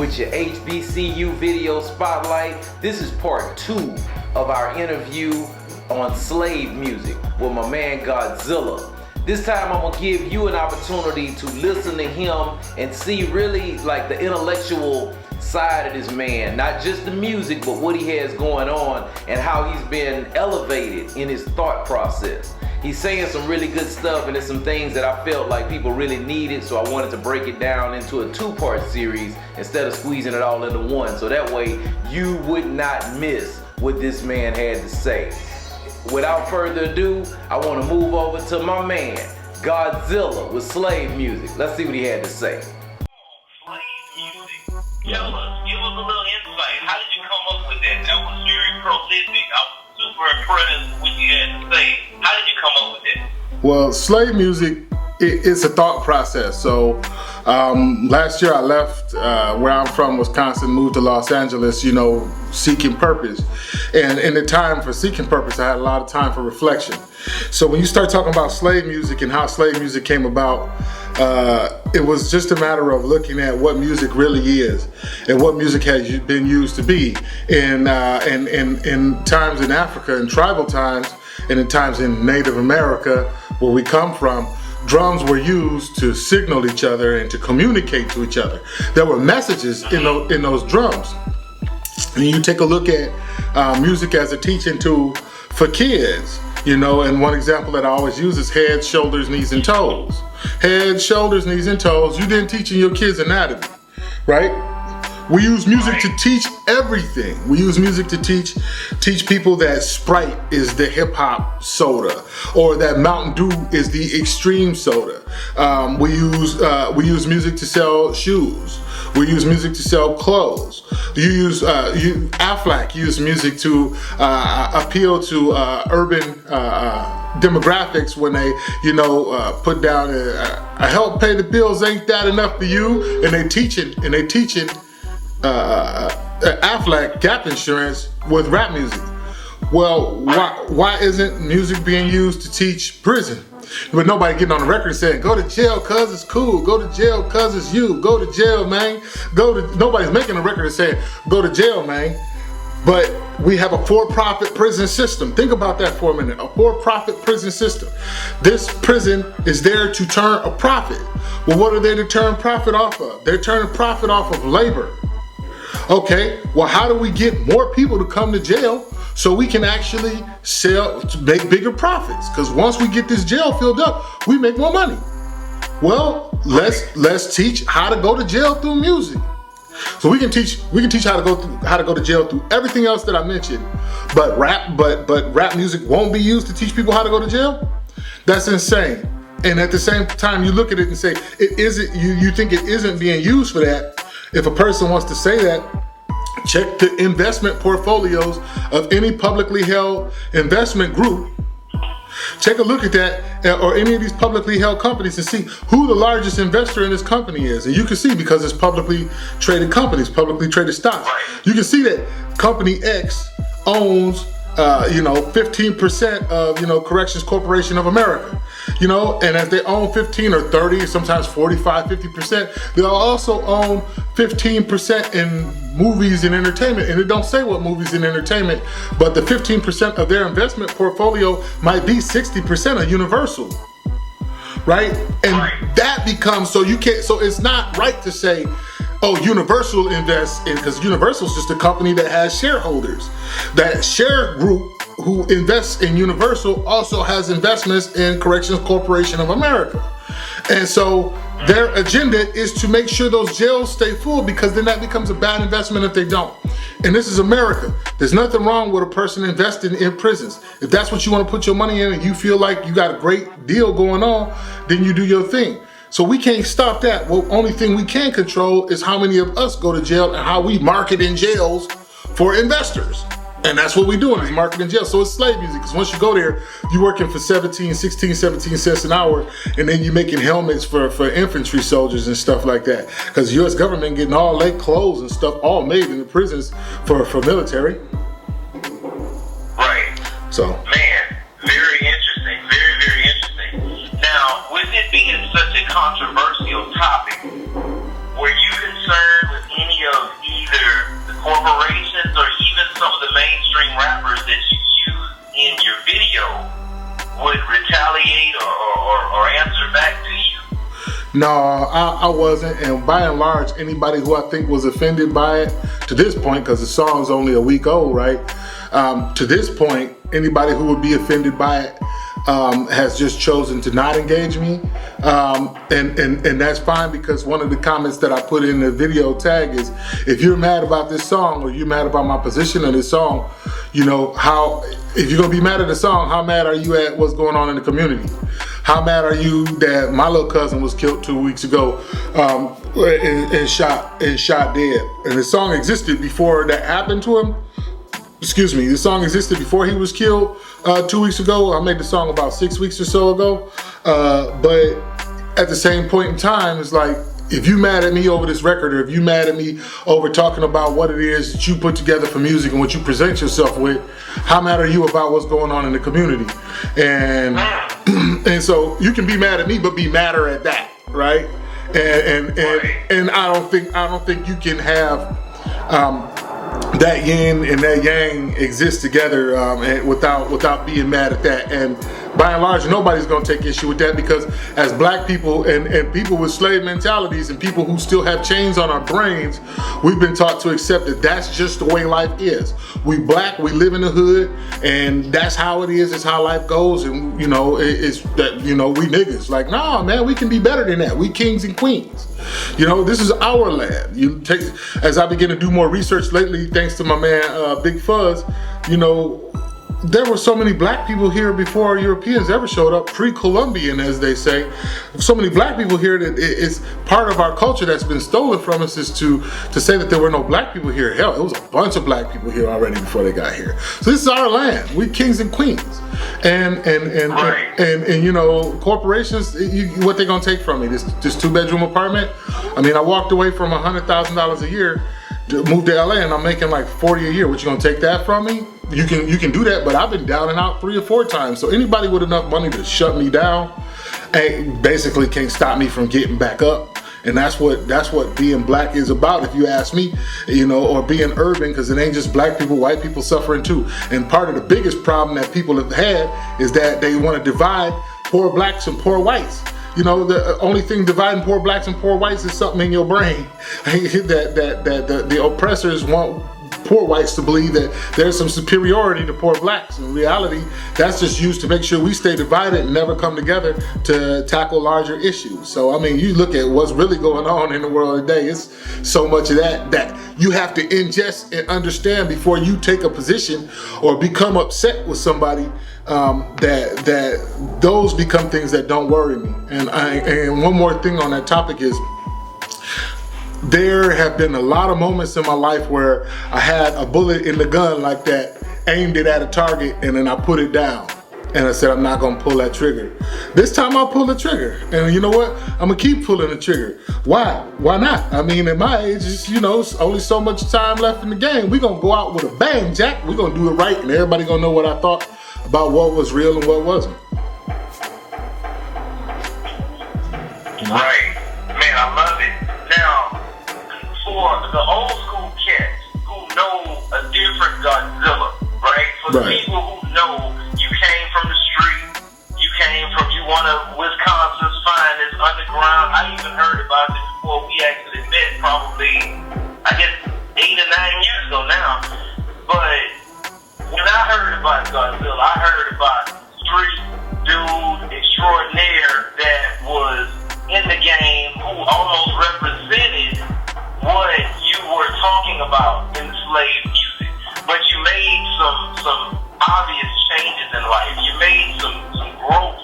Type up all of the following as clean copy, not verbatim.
with your HBCU video spotlight. This is part 2 of our interview on slave music with my man Godxilla. This time I'm gonna give you an opportunity to listen to him and see really like the intellectual side of this man, not just the music, but what he has going on and how he's been elevated in his thought process. He's saying some really good stuff, and there's some things that I felt like people really needed, so I wanted to break it down into a 2-part series instead of squeezing it all into one, so that way you would not miss what this man had to say. Without further ado, I want to move over to my man, Godxilla, with slave music. Let's see what he had to say. Slave music. Give us a little insight. How did you come up with that? That was very prolific. I was super impressed with what you had to say. How did you come up with that? Well, slave music, it's a thought process. So last year I left where I'm from, Wisconsin, moved to Los Angeles, seeking purpose. And in the time for seeking purpose, I had a lot of time for reflection. So when you start talking about slave music and how slave music came about, it was just a matter of looking at what music really is and what music has been used to be in times in Africa, in tribal times, and in times in Native America, where we come from. Drums were used to signal each other and to communicate to each other. There were messages in those drums. And you take a look at music as a teaching tool for kids, and one example that I always use is head, shoulders, knees, and toes. Head, shoulders, knees, and toes. You didn't teach your kids anatomy, right? We use music to teach everything. We use music to teach people that Sprite is the hip hop soda, or that Mountain Dew is the extreme soda. We use music to sell shoes. We use music to sell clothes. Aflac used music to appeal to urban demographics when they, put down a help pay the bills, ain't that enough for you? And they teaching Aflac gap insurance with rap music. Well, why isn't music being used to teach prison? But nobody getting on the record saying, go to jail cuz it's cool, go to jail cuz it's you, go to jail, man. Nobody's making a record and saying, go to jail, man. But we have a for-profit prison system. Think about that for a minute, a for-profit prison system. This prison is there to turn a profit. Well, what are they to turn profit off of? They're turning profit off of labor. Okay, well, how do we get more people to come to jail so we can actually make bigger profits? Because once we get this jail filled up, we make more money. Well, let's teach how to go to jail through music. So we can teach how to go to jail through everything else that I mentioned, but rap music won't be used to teach people how to go to jail? That's insane. And at the same time, you look at it and say it isn't. You think it isn't being used for that. If a person wants to say that, check the investment portfolios of any publicly held investment group. Take a look at that, or any of these publicly held companies, and see who the largest investor in this company is. And you can see, because it's publicly traded companies, publicly traded stocks. You can see that company X owns 15% of, Corrections Corporation of America, and as they own 15 or 30, sometimes 45, 50%, they'll also own 15% in movies and entertainment. And it don't say what movies and entertainment, but the 15% of their investment portfolio might be 60% of Universal, right? And that becomes, so it's not right to say, oh, Universal invests in, because Universal is just a company that has shareholders. That share group who invests in Universal also has investments in Corrections Corporation of America. And so their agenda is to make sure those jails stay full, because then that becomes a bad investment if they don't. And this is America. There's nothing wrong with a person investing in prisons. If that's what you want to put your money in and you feel like you got a great deal going on, then you do your thing. So we can't stop that. Well, only thing we can control is how many of us go to jail and how we market in jails for investors. And that's what we're doing, is marketing jail. So it's slave music, because once you go there, you're working for 17 cents an hour, and then you're making helmets for infantry soldiers and stuff like that. Because the U.S. government getting all their clothes and stuff all made in the prisons for military. Right. So. Man, very interesting. Very, very interesting. Now, with it being such a controversial topic, were you concerned with any of No, I wasn't, and by and large, anybody who I think was offended by it to this point, because the song's only a week old, right? To this point, anybody who would be offended by it has just chosen to not engage me, and that's fine, because one of the comments that I put in the video tag is, if you're mad about this song or you're mad about my position on this song, you know, if you're gonna be mad at the song, how mad are you at what's going on in the community? How mad are you that my little cousin was killed 2 weeks ago and shot dead? And the song existed before that happened to him. Excuse me, the song existed before he was killed 2 weeks ago. I made the song about 6 weeks or so ago. But at the same point in time, it's like, if you mad at me over this record, or if you mad at me over talking about what it is that you put together for music and what you present yourself with, how mad are you about what's going on in the community? And and so you can be mad at me, but be madder at that, right? And I don't think you can have that yin and that yang exist together and without being mad at that. And by and large, nobody's gonna take issue with that, because as black people and people with slave mentalities and people who still have chains on our brains, we've been taught to accept that that's just the way life is. We black, we live in the hood, and that's how it is, it's how life goes. And you know, it's that, you know, we niggas, like, nah man, we can be better than that. We kings and queens. You know, this is our land. As I begin to do more research lately, thanks to my man Big Fuzz, you know, there were so many black people here before Europeans ever showed up, pre-Columbian as they say. So many black people here that it's part of our culture that's been stolen from us, is to say that there were no black people here. Hell, it was a bunch of black people here already before they got here. So this is our land. We kings and queens. And you know, corporations, what they gonna take from me? This 2-bedroom apartment? I mean, I walked away from $100,000 a year to move to LA, and I'm making like 40 a year. What, you gonna take that from me? You can do that, but I've been down and out 3 or 4 times. So anybody with enough money to shut me down, basically can't stop me from getting back up. And that's what being black is about, if you ask me, you know, or being urban, because it ain't just black people, white people suffering too. And part of the biggest problem that people have had is that they want to divide poor blacks and poor whites. You know, the only thing dividing poor blacks and poor whites is something in your brain. that the oppressors want poor whites to believe that there's some superiority to poor blacks. In reality, that's just used to make sure we stay divided and never come together to tackle larger issues. So, I mean, you look at what's really going on in the world today, it's so much of that you have to ingest and understand before you take a position or become upset with somebody, that those become things that don't worry me. And one more thing on that topic is, there have been a lot of moments in my life where I had a bullet in the gun like that, aimed it at a target, and then I put it down. And I said, I'm not gonna pull that trigger. This time I'll pull the trigger. And you know what? I'm gonna keep pulling the trigger. Why? Why not? I mean, at my age, it's, you know, it's only so much time left in the game. We're gonna go out with a bang, Jack. We're gonna do it right, and everybody gonna know what I thought about what was real and what wasn't. Right. Man, I love it. Now, for the old school cats who know a different Godxilla, right? For the people who know you came from the street, you came from, you one of Wisconsin's finest underground. I even heard about this before we actually met, probably, I guess, 8 or 9 years ago now. But when I heard about Godxilla, I heard about street dude extraordinaire that was in the game, who almost represented what you were talking about in slave music. But you made some obvious changes in life. You made some growth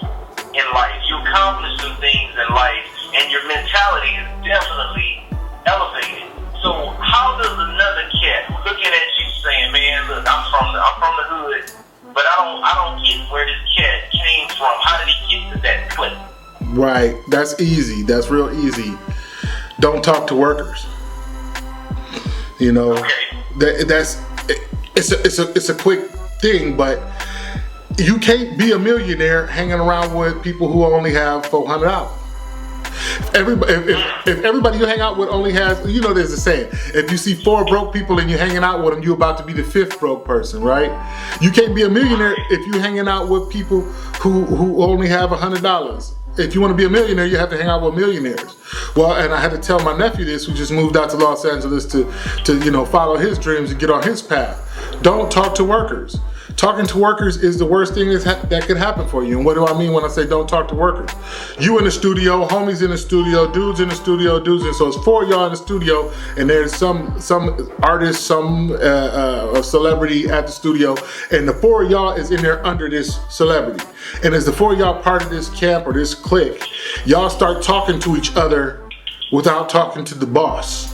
in life. You accomplished some things in life, and your mentality is definitely elevated. So how does another cat looking at you saying, man, look, I'm from the hood, but I don't get where this cat came from. How did he get to that place? Right, that's easy. That's real easy. Don't talk to workers. You know, it's a quick thing, but you can't be a millionaire hanging around with people who only have $400. If everybody you hang out with only has, you know, there's a saying, if you see 4 broke people and you're hanging out with them, you're about to be the 5th broke person, right? You can't be a millionaire if you're hanging out with people who only have $100. if you want to be a millionaire, you have to hang out with millionaires. Well, and I had to tell my nephew this, who just moved out to Los Angeles to follow his dreams and get on his path. Don't talk to workers. Talking to workers is the worst thing that could happen for you. And what do I mean when I say don't talk to workers? You in the studio, homies in the studio, dudes in the studio, dudes in. So it's 4 of y'all in the studio, and there's some artist, some celebrity at the studio, and the 4 of y'all is in there under this celebrity. And as the 4 of y'all part of this camp or this clique, y'all start talking to each other without talking to the boss.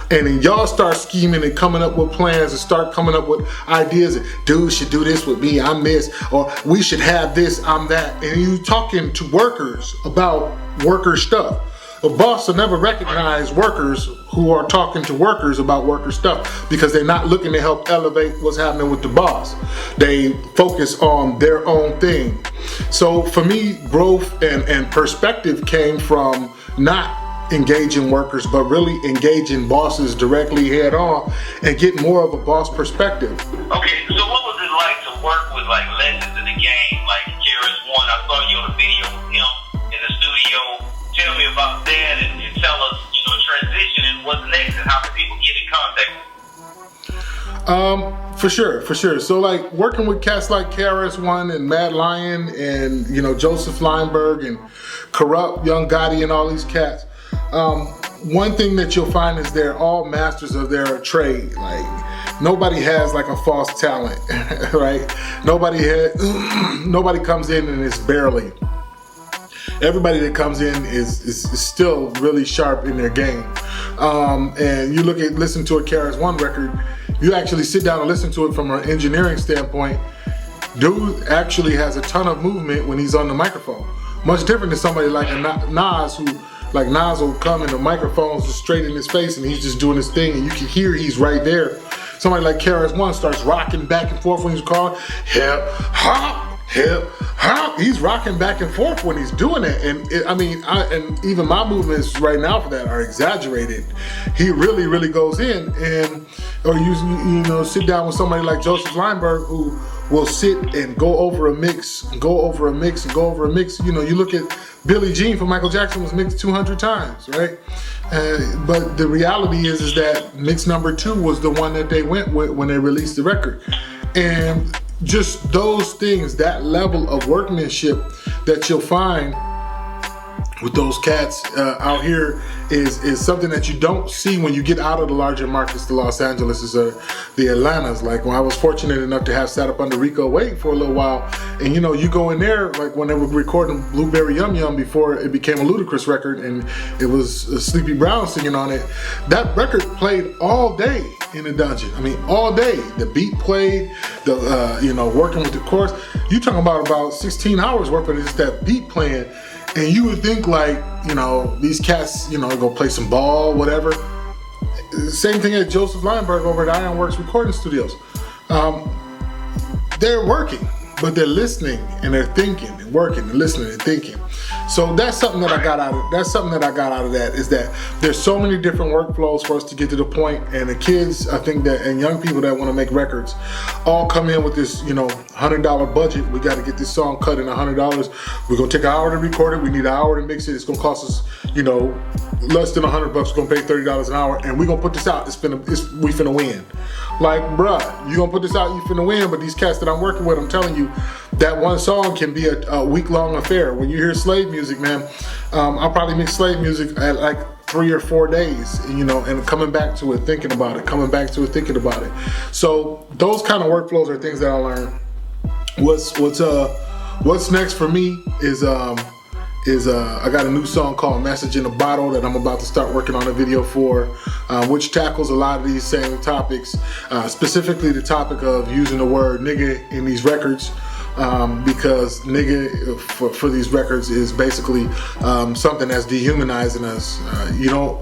And then y'all start scheming and coming up with plans and start coming up with ideas. And, dude should do this with me, I'm this. Or we should have this, I'm that. And you talking to workers about worker stuff. A boss will never recognize workers who are talking to workers about worker stuff, because they're not looking to help elevate what's happening with the boss. They focus on their own thing. So for me, growth and perspective came from not engaging workers, but really engaging bosses directly head on and get more of a boss perspective. Okay, so what was it like to work with like legends in the game, like KRS-One? I saw you on a video with him in the studio. Tell me about that and tell us, transition and what's next and how can people get in contact? For sure. So like working with cats like KRS-One and Mad Lion and Joseph Lineberg and Corrupt, Young Gotti and all these cats. One thing that you'll find is they're all masters of their trade. Like nobody has like a false talent, right? Nobody comes in and it's barely. Everybody that comes in is still really sharp in their game. And you listen to a KRS-One record, you actually sit down and listen to it from an engineering standpoint. Dude actually has a ton of movement when he's on the microphone. Much different than somebody like a Nas who. Like Nas will come and the microphone's just straight in his face and he's just doing his thing and you can hear he's right there. Somebody like KRS-One starts rocking back and forth when he's calling hip hop, hip hop. He's rocking back and forth when he's doing it. And and even my movements right now for that are exaggerated. He really, really goes in. Or you sit down with somebody like Joseph Lineberg who will sit and go over a mix, You look at Billie Jean from Michael Jackson was mixed 200 times, right? But the reality is that mix number 2 was the one that they went with when they released the record. And just those things, that level of workmanship that you'll find with those cats out here is something that you don't see when you get out of the larger markets, the Los Angeles, the Atlantas. Like when I was fortunate enough to have sat up under Rico Wade for a little while, and you go in there, like when they were recording Blueberry Yum Yum before it became a Ludacris record, and it was Sleepy Brown singing on it. That record played all day in the dungeon. All day. The beat played, working with the chorus. You talking about 16 hours worth of just that beat playing. And you would think like, these cats, go play some ball, whatever. Same thing at Joseph Lineberg over at Ironworks Recording Studios. They're working, but they're listening and they're thinking and working and listening and thinking. So that's something that I got out of that is that there's so many different workflows for us to get to the point, and the kids, I think that, and young people that want to make records all come in with this, $100 budget. We got to get this song cut in $100. We're going to take an hour to record it. We need an hour to mix it. It's going to cost us, less than $100. We're going to pay $30 an hour, and we're going to put this out. We finna win. Like, bruh, you going to put this out, you finna win, but these cats that I'm working with, I'm telling you, that one song can be a week-long affair. When you hear slave music, man, I'll probably mix slave music at like 3 or 4 days, and coming back to it, thinking about it. So those kind of workflows are things that I learned. What's next for me is I got a new song called Message in a Bottle that I'm about to start working on a video for, which tackles a lot of these same topics, specifically the topic of using the word nigga in these records. Because nigga for these records is basically something that's dehumanizing us. You don't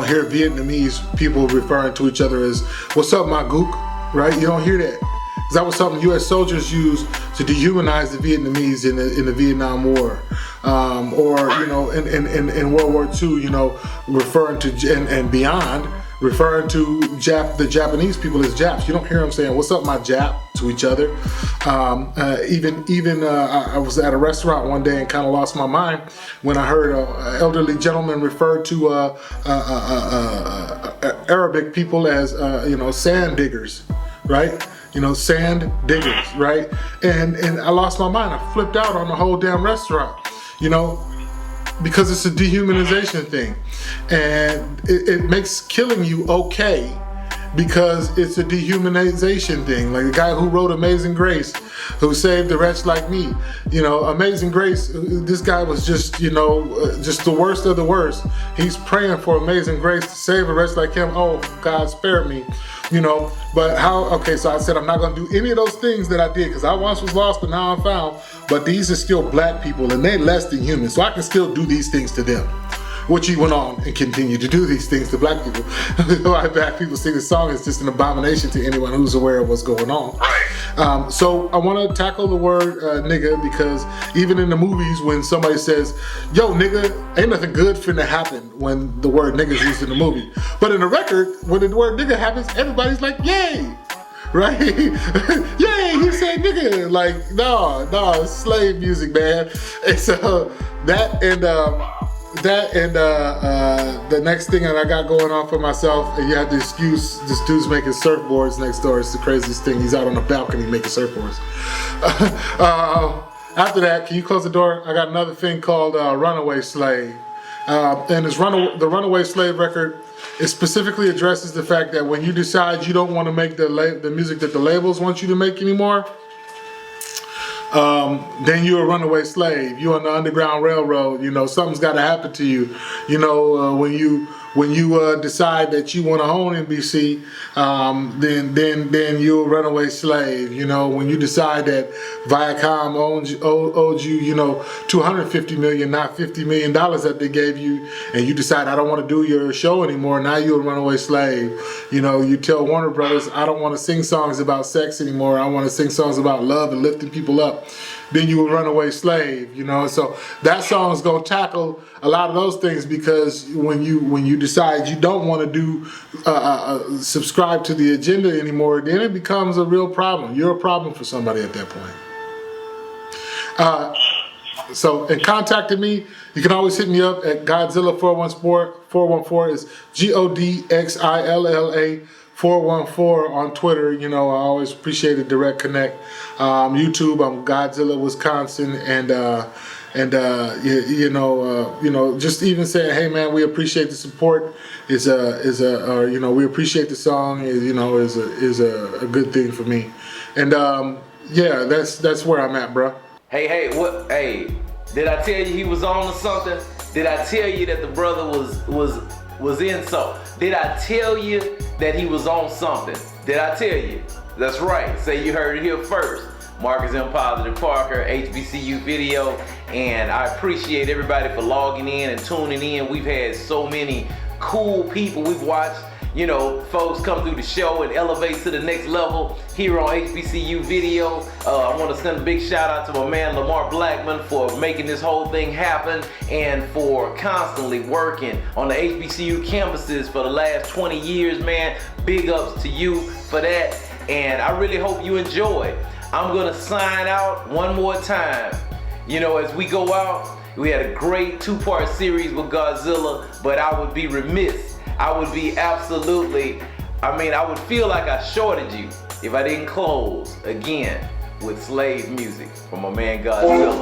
hear Vietnamese people referring to each other as "What's up, my gook?" Right? You don't hear that. That was something U.S. soldiers used to dehumanize the Vietnamese in the Vietnam War, or in World War II. Referring to and beyond. referring to the Japanese people as Japs. You don't hear them saying, "What's up, my Jap?" to each other. I was at a restaurant one day and kind of lost my mind when I heard an elderly gentleman refer to Arabic people as sand diggers, right? Sand diggers, right? And I lost my mind. I flipped out on the whole damn restaurant, because it's a dehumanization thing. And it makes killing you okay because it's a dehumanization thing. Like the guy who wrote Amazing Grace, who saved a wretch like me. Amazing Grace, this guy was just the worst of the worst. He's praying for Amazing Grace to save a wretch like him. Oh, God, spare me. But so I said I'm not going to do any of those things that I did because I once was lost but now I'm found. But these are still black people and they're less than human, so I can still do these things to them. Which he went on and continued to do these things to black people. Why black people sing this song is just an abomination to anyone who's aware of what's going on. Right. So I want to tackle the word nigga, because even in the movies when somebody says, "Yo, nigga," ain't nothing good finna happen when the word nigga is used in the movie. But in the record, when the word nigga happens, everybody's like, "Yay!" Right? Yay, he said nigga. Like, no, it's slave music, man. And so that and the next thing that I got going on for myself, and you have to excuse this dude's making surfboards next door. It's the craziest thing. He's out on the balcony making surfboards. After that, can you close the door? I got another thing called Runaway Slave. And the Runaway Slave record, it specifically addresses the fact that when you decide you don't want to make the music that the labels want you to make anymore, then you're a runaway slave. You're on the Underground Railroad. Something's got to happen to you. When you decide that you want to own NBC, then you're a runaway slave. When you decide that Viacom owed you, $250 million, not $50 million that they gave you, and you decide I don't want to do your show anymore. Now you're a runaway slave. You tell Warner Brothers I don't want to sing songs about sex anymore. I want to sing songs about love and lifting people up. Then you a runaway slave. So that song is gonna tackle a lot of those things, because when you decide you don't want to do subscribe to the agenda anymore, then it becomes a real problem. You're a problem for somebody at that point. So in contacting me, you can always hit me up at Godxilla 414 is GODXILLA 414 on Twitter. I always appreciate a direct connect. YouTube, I'm Godxilla Wisconsin, and just even saying, hey man, we appreciate the support we appreciate the song is a good thing for me. And that's where I'm at, bro. Hey, did I tell you he was on to something? Did I tell you that the brother was in something? Did I tell you that he was on something? Did I tell you? That's right. Say you heard it here first. Marcus M. Positive Parker, HBCUvideo, and I appreciate everybody for logging in and tuning in. We've had so many cool people. We've watched, folks come through the show and elevate to the next level here on HBCUvideo. I want to send a big shout out to my man Lamar Blackman for making this whole thing happen and for constantly working on the HBCU campuses for the last 20 years, man. Big ups to you for that, and I really hope you enjoy. I'm gonna sign out one more time. As we go out, we had a great 2-part series with Godxilla, but I would be remiss. I would feel like I shorted you if I didn't close again with slave music from my man Godxilla.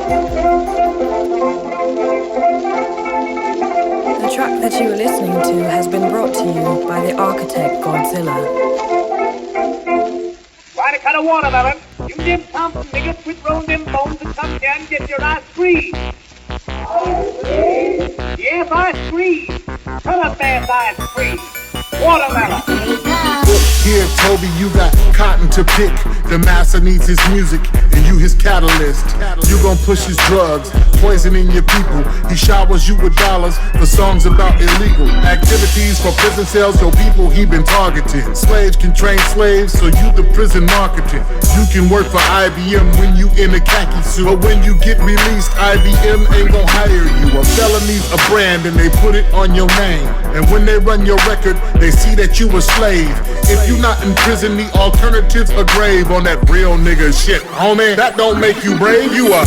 The track that you are listening to has been brought to you by the architect Godxilla. Try to cut a watermelon. You dim Thompson niggas quit rolling them bones and come here and get your ice cream. Yes, ice cream. Cut up man's ice cream. Watermelon. here, Toby, you got cotton to pick. The master needs his music, and you his catalyst. You gon' push his drugs, poisoning your people. He showers you with dollars for songs about illegal activities for prison cells. Your people he been targeting. Slaves can train slaves, so you the prison marketing. You can work for IBM when you in a khaki suit, but when you get released, IBM ain't gon' hire you. A felony's a brand, and they put it on your name. And when they run your record, they see that you a slave. If you not in prison, the alternative's a grave on that real nigga shit, homie. That don't make you brave, you are.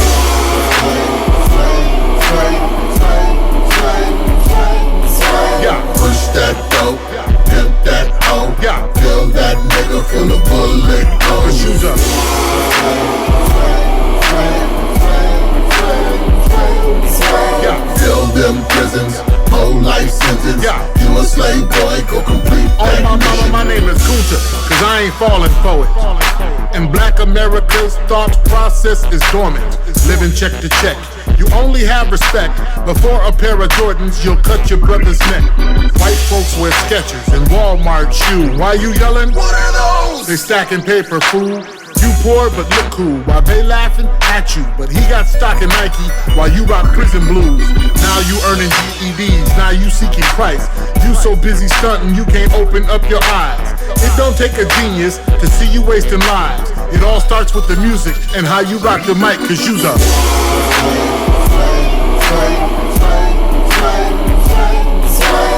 Yeah. Push that dope, pimp that hoe. Yeah. Fill that nigga full of bullet holes. Shoes up. Yeah. Fill them prisons, whole life sentence. Yeah. You a slave boy, go complete that Oh, mission. my name is Kunta, cause I ain't falling for it. And black America's thought process is dormant, living check to check. You only have respect before a pair of Jordans, you'll cut your brother's neck. White folks wear Skechers and Walmart shoe. Why you yelling? What are those? They stacking paper, fool. You poor but look cool, while they laughing at you. But he got stock in Nike while you rock prison blues. Now you earning GEDs, now you seeking Christ. You so busy stunting you can't open up your eyes. It don't take a genius to see you wasting lives. It all starts with the music and how you rock the mic, cause you's up.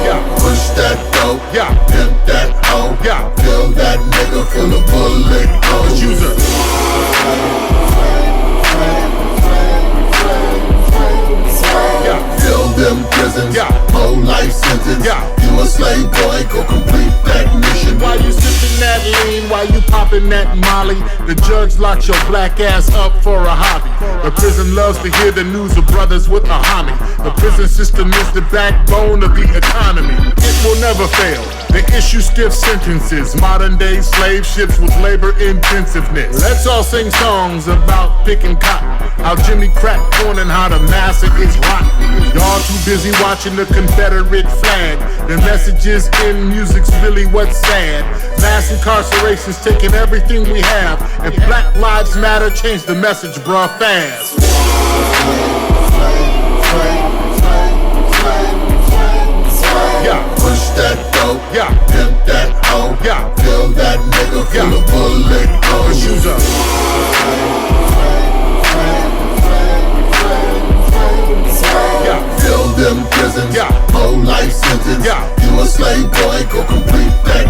Yeah. Push that dope, Yeah. pimp that hoe. Yeah. Fill that nigga full of bullet holes. You's up. Yeah. Fill them prisons, Yeah. whole life sentence. Yeah. You a slave boy, go complete that mission. While you sipping that lean, while you popping that molly, the judge locks your black ass up for a hobby. The prison loves to hear the news of brothers with a homie. The prison system is the backbone of the economy. It will never fail. They issue stiff sentences, modern day slave ships with labor intensiveness. Let's all sing songs about picking cotton, how Jimmy cracked corn and how the massa is rotten. Y'all too busy watching the Confederate flag. The messages in music's really what's sad. Mass incarceration's taking everything we have. If Black Lives Matter, change the message, bruh, fast. Yeah. Push that dope, Yeah. pimp that hoe. Yeah. Fill that nigga full Yeah. of bullet holes. Shoes up. Yeah. Fill them prisons, Yeah. whole life sentence. Yeah. You a slave boy, go complete that